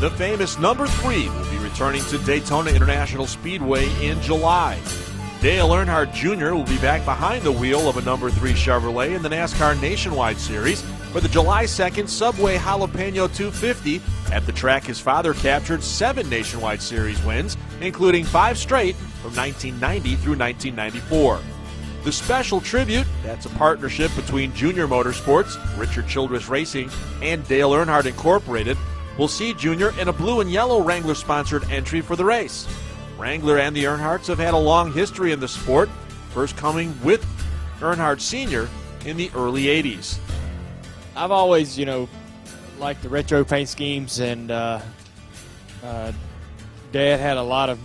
The famous number 3 will be returning to Daytona International Speedway in July. Dale Earnhardt Jr. will be back behind the wheel of a number 3 Chevrolet in the NASCAR Nationwide Series for the July 2nd Subway Jalapeno 250. At the track, his father captured 7 Nationwide Series wins, including 5 straight from 1990 through 1994. The special tribute, that's a partnership between Junior Motorsports, Richard Childress Racing, and Dale Earnhardt Incorporated, will see Junior in a blue and yellow Wrangler-sponsored entry for the race. Wrangler and the Earnhardts have had a long history in the sport, first coming with Earnhardt Sr. in the early 80s. I've always, liked the retro paint schemes, and Dad had a lot of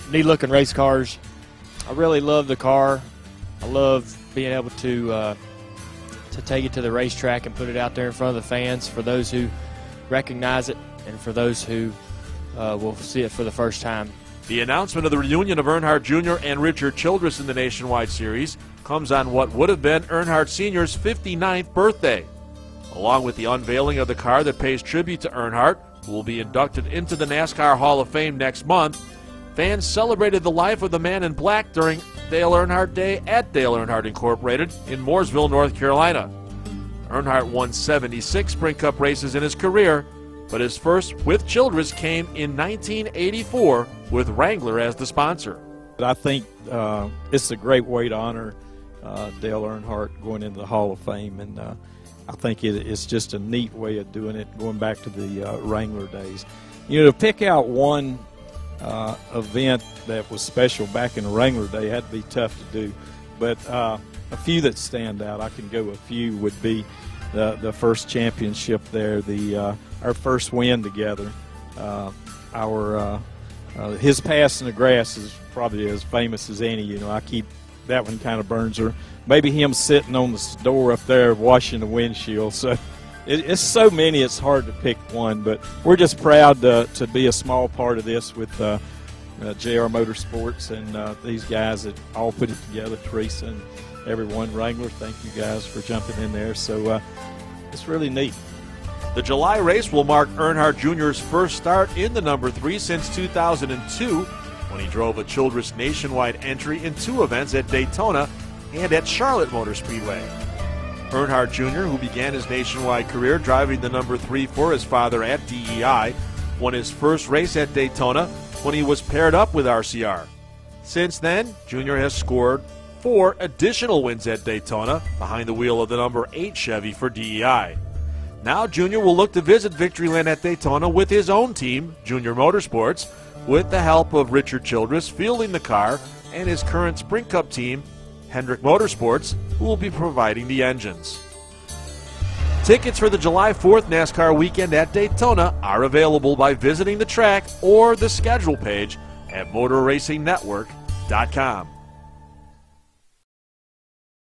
neat-looking race cars. I really love the car. I love being able to take it to the racetrack and put it out there in front of the fans for those who recognize it and for those who will see it for the first time. The announcement of the reunion of Earnhardt Jr. and Richard Childress in the Nationwide Series comes on what would have been Earnhardt Sr.'s 59th birthday. Along with the unveiling of the car that pays tribute to Earnhardt, who will be inducted into the NASCAR Hall of Fame next month, fans celebrated the life of the man in black during Dale Earnhardt Day at Dale Earnhardt Incorporated in Mooresville, North Carolina. Earnhardt won 76 Sprint Cup races in his career, but his first with Childress came in 1984 with Wrangler as the sponsor. I think it's a great way to honor Dale Earnhardt going into the Hall of Fame, and I think it's just a neat way of doing it, going back to the Wrangler days. To pick out one event that was special back in the Wrangler day had to be tough to do, but a few that stand out, I can go a few, would be the first championship there, our first win together. His pass in the grass is probably as famous as any. I keep that one, kind of burns her. Maybe him sitting on the door up there washing the windshield. So it's so many, it's hard to pick one. But we're just proud to be a small part of this with JR Motorsports and these guys that all put it together, Teresa and everyone. Wrangler, thank you guys for jumping in there. So it's really neat. The July race will mark Earnhardt Jr.'s first start in the number 3 since 2002, when he drove a Childress Nationwide entry in 2 events at Daytona and at Charlotte Motor Speedway. Earnhardt Jr., who began his nationwide career driving the number 3 for his father at DEI, won his first race at Daytona when he was paired up with RCR. Since then, Jr. has scored 4 additional wins at Daytona behind the wheel of the number 8 Chevy for DEI. Now Jr. will look to visit Victoryland at Daytona with his own team, Junior Motorsports, with the help of Richard Childress fielding the car and his current Sprint Cup team, Hendrick Motorsports, who will be providing the engines. Tickets for the July 4th NASCAR weekend at Daytona are available by visiting the track or the schedule page at MotorRacingNetwork.com.